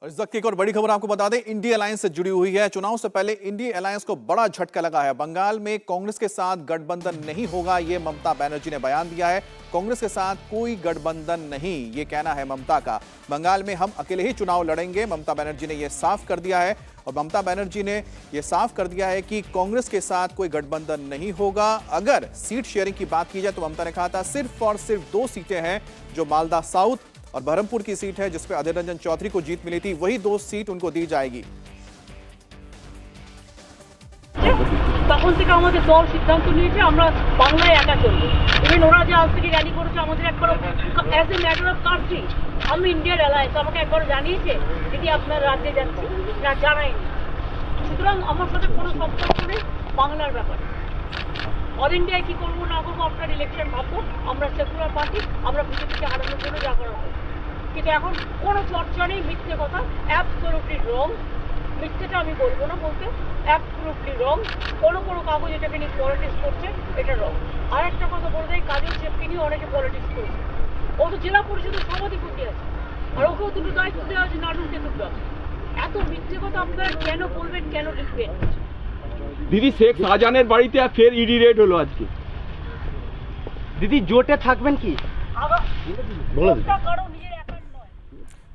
और इस वक्त की एक और बड़ी खबर आपको बता दें, इंडिया अलायंस से जुड़ी हुई है। चुनाव से पहले इंडिया अलायंस को बड़ा झटका लगा है। बंगाल में कांग्रेस के साथ गठबंधन नहीं होगा, यह ममता बनर्जी ने बयान दिया है। कांग्रेस के साथ कोई गठबंधन नहीं, ये कहना है ममता का। बंगाल में हम अकेले ही चुनाव लड़ेंगे, ममता बनर्जी ने यह साफ कर दिया है। और ममता बनर्जी ने यह साफ कर दिया है कि कांग्रेस के साथ कोई गठबंधन नहीं होगा। अगर सीट शेयरिंग की बात की जाए तो ममता ने कहा था सिर्फ और सिर्फ 2 सीटें हैं, जो मालदा साउथ और बहरमपुर की सीट है जिसपे अधीर रंजन चौधरी को जीत मिली थी, वही 2 सीट उनको दी जाएगी। তখন থেকে আমাদের দল সিদ্ধান্ত নিয়েছে আমরা বাংলায় একা চলবো। ইভেন ওরা যে আজ থেকে র্যালি করেছে আমাদের একবার as a matter of country, আমি ইন্ডিয়ার অ্যালায়েন্স আমাকে একবার জানিয়েছে দিদি আপনার রাজ্যে যাচ্ছি, না জানায়নি। সুতরাং আমার সাথে কোনো সম্পর্ক নেই বাংলার ব্যাপারে। অল ইন্ডিয়ায় কি করবো না করবো আপনার ইলেকশন ভাববো, আমরা সেকুলার পার্টি, আমরা বিজেপিকে হারানোর জন্য যা করা হবে। কিন্তু এখন কোনো চর্চা নেই, মিথ্যে কথা, অ্যাবসলিউটলি রং। মিথ্যেটা আমি বলবো না, বলতে অ্যাবসলিউটলি রং। কোনো কাগজ এটাকে নিয়ে পলিটিক্স করছে, এটা রং। আর একটা কথা বলতে এই কাজের চেপকে নিয়ে অনেকে পলিটিক্স করছে। ও তো জেলা পরিষদের সভাধিপতি আছে, আর ওকেও দুটো দায়িত্ব দেওয়া হচ্ছে, নাটক টেটুক। এত মিথ্যে কথা আপনারা কেন বলবেন, কেন লিখবেন? দিদি, শেখ শাহজাহানের বাড়িতে ফের ইডি রেড হলো আজকে। দিদি, জোটে থাকবেন কি?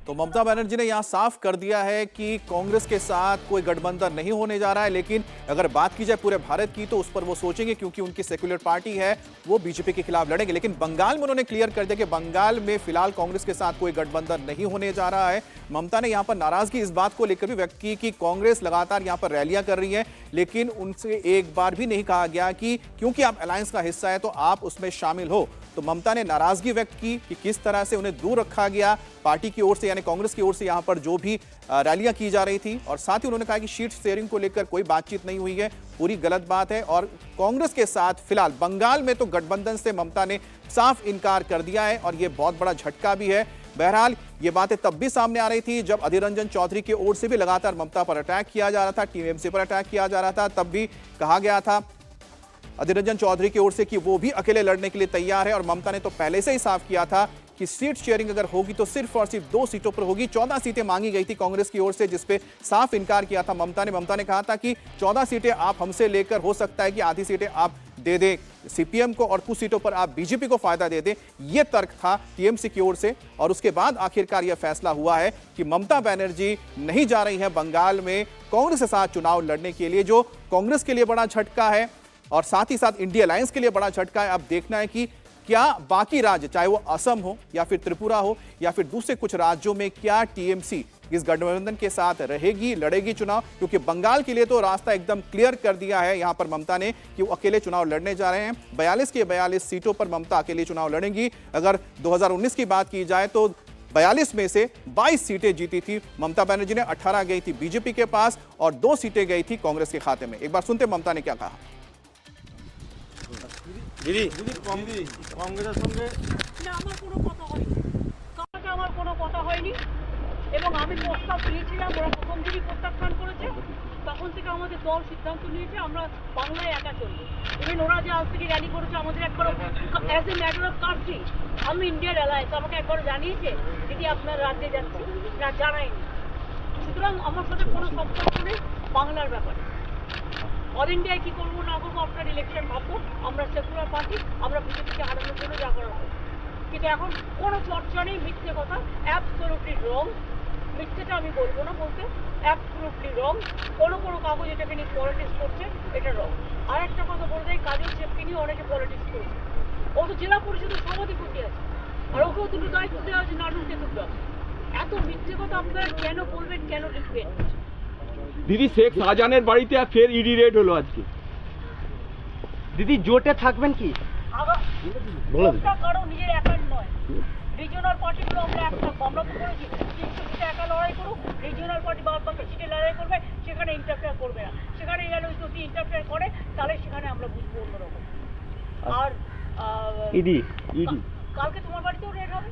तो ममता बनर्जी ने यहां साफ कर दिया है कि कांग्रेस के साथ कोई गठबंधन नहीं होने जा रहा है। लेकिन अगर बात की जाए पूरे भारत की तो उस पर वो सोचेंगे, क्योंकि उनकी सेक्युलर पार्टी है, वो बीजेपी के खिलाफ लड़ेंगे। लेकिन बंगाल में उन्होंने क्लियर कर दिया कि बंगाल में फिलहाल कांग्रेस के साथ कोई गठबंधन नहीं होने जा रहा है। ममता ने यहां पर नाराजगी इस बात को लेकर भी व्यक्त की कि कांग्रेस लगातार यहां पर रैलियां कर रही है, लेकिन उनसे एक बार भी नहीं कहा गया कि क्योंकि आप अलायंस का हिस्सा है तो आप उसमें शामिल हो। तो ममता ने नाराजगी व्यक्त की कि किस तरह से उन्हें दूर रखा गया पार्टी की ओर से, यानी कांग्रेस की ओर से यहां पर जो भी रैलियां की जा रही थी। और साथ ही उन्होंने कहा कि सीट शेयरिंग को लेकर कोई बातचीत नहीं हुई है, पूरी गलत बात है। और कांग्रेस के साथ फिलहाल बंगाल में तो गठबंधन से ममता ने साफ इनकार कर दिया है, और यह बहुत बड़ा झटका भी है। बहरहाल ये बातें तब भी सामने आ रही थी जब अधीर रंजन चौधरी की ओर से भी लगातार ममता पर अटैक किया जा रहा था, टीएमसी पर अटैक किया जा रहा था। तब भी कहा गया था अधीर रंजन चौधरी की ओर से कि वो भी अकेले लड़ने के लिए तैयार है। और ममता ने तो पहले से ही साफ किया था कि सीट शेयरिंग अगर होगी तो सिर्फ और सिर्फ 2 सीटों पर होगी। 14 सीटें मांगी गई थी कांग्रेस की ओर से, जिसपे साफ इनकार किया था ममता ने। ममता ने कहा था कि 14 सीटें आप हमसे लेकर, हो सकता है कि आधी सीटें आप दे दें सीपीएम को और कुछ सीटों पर आप बीजेपी को फायदा दे दें। यह तर्क था टीएमसी की ओर से। और उसके बाद आखिरकार यह फैसला हुआ है कि ममता बनर्जी नहीं जा रही है बंगाल में कांग्रेस के साथ चुनाव लड़ने के लिए, जो कांग्रेस के लिए बड़ा झटका है और साथ ही साथ इंडिया अलायंस के लिए बड़ा झटका है। अब देखना है कि क्या बाकी राज्य, चाहे वो असम हो या फिर त्रिपुरा हो या फिर दूसरे कुछ राज्यों में, क्या टीएमसी इस गठबंधन के साथ रहेगी, लड़ेगी चुनाव? क्योंकि बंगाल के लिए तो रास्ता एकदम क्लियर कर दिया है यहां पर ममता ने कि वो अकेले चुनाव लड़ने जा रहे हैं। 42 के 42 सीटों पर ममता अकेले चुनाव लड़ेंगी। अगर 2019 की बात की जाए तो 42 में से 22 सीटें जीती थी ममता बनर्जी ने, 18 गई थी बीजेपी के पास और 2 सीटें गई थी कांग्रेस के खाते में। एक बार सुनते ममता ने क्या कहा। কংগ্রেসের সঙ্গে আমার কোনো কথা হয়নি, কাকে আমার কোনো কথা হয়নি। এবং আমি প্রস্তাব দিয়েছিলাম, ওরা প্রথম দিনই প্রত্যাখ্যান করেছে। তখন থেকে আমাদের দল সিদ্ধান্ত নিয়েছে আমরা বাংলায় একা চলবো। ইভেন ওরা যে আজ থেকে র্যালি করেছে আমাদের একবার as a matter of country, আমি ইন্ডিয়ার অ্যালায়েন্স আমাকে একবার জানিয়েছে দিদি আপনার রাজ্যে যাচ্ছি, না জানায়নি। সুতরাং আমার সাথে কোনো সম্পর্ক নেই বাংলার ব্যাপারে। অল ইন্ডিয়ায় কি করবো না করবো আপনার ইলেকশন ভাববো, আমরা সেকুলার পার্টি, আমরা বিজেপিকে হারানোর জন্য যা করা হবে। কিন্তু এখন কোনো চর্চা নেই, মিথ্যে কথা, অ্যাবসলিউটলি রং। মিথ্যেটা আমি বলবো না, বলতে অ্যাবসলিউটলি রং। কোনো কাগজ এটাকে নিয়ে পলিটিক্স করছে, এটা রং। আর একটা কথা বলতে এই কাজের চেপকে নিয়ে অনেকে পলিটিক্স করছে। ও তো জেলা পরিষদের সভাধিপতি আছে, আর ওকেও দুটো দায়িত্ব দেওয়া হচ্ছে, নাটক টেটুক। এত মিথ্যে কথা আপনারা কেন বলবেন, কেন লিখবেন? দিদি, শেখ শাহজাহানের বাড়িতে ফের ইডি রেড হলো আজকে। দিদি, জোটে থাকবেন কি? কারো নিজের একার নয়, রিজিওনাল পার্টিগুলো আমরা একটা আমরা তো করেছি 300 সিটে একা লড়াই করুক, রিজিওনাল পার্টি বাকি সিটে লড়াই করবে, সেখানে ইন্টারফেয়ার করবে না। সেখানে যদি ইন্টারফেয়ার করে তাহলে সেখানে আমরা বুঝবো অন্যরকম। আর ইডি কালকে তোমার বাড়িতেও রেড হবে।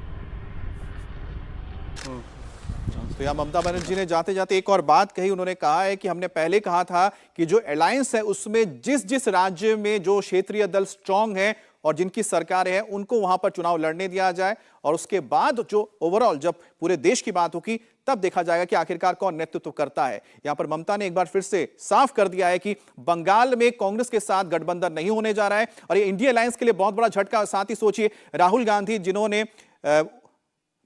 तो यहाँ ममता बनर्जी ने जाते जाते एक और बात कही। उन्होंने कहा है कि हमने पहले कहा था कि जो अलायंस है उसमें जिस जिस राज्य में जो क्षेत्रीय दल स्ट्रांग है और जिनकी सरकारें हैं उनको वहां पर चुनाव लड़ने दिया जाए, और उसके बाद जो ओवरऑल जब पूरे देश की बात होगी तब देखा जाएगा कि आखिरकार कौन नेतृत्व करता है। यहां पर ममता ने एक बार फिर से साफ कर दिया है कि बंगाल में कांग्रेस के साथ गठबंधन नहीं होने जा रहा है, और ये इंडिया अलायंस के लिए बहुत बड़ा झटका। साथ ही सोचिए राहुल गांधी जिन्होंने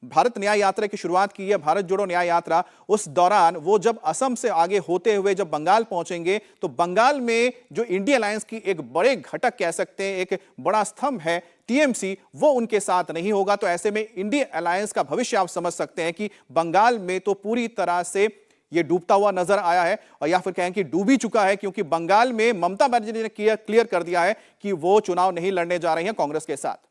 भारत न्याय यात्रा की शुरुआत की है, भारत जोड़ो न्याय यात्रा, उस दौरान वो जब असम से आगे होते हुए जब बंगाल पहुंचेंगे तो बंगाल में जो इंडिया अलायंस की एक बड़े घटक कह सकते हैं, एक बड़ा स्तंभ है टीएमसी, वो उनके साथ नहीं होगा। तो ऐसे में इंडिया अलायंस का भविष्य आप समझ सकते हैं कि बंगाल में तो पूरी तरह से ये डूबता हुआ नजर आया है, और या फिर कहें कि डूब ही चुका है, क्योंकि बंगाल में ममता बनर्जी ने क्लियर कर दिया है कि वो चुनाव नहीं लड़ने जा रही हैं कांग्रेस के साथ।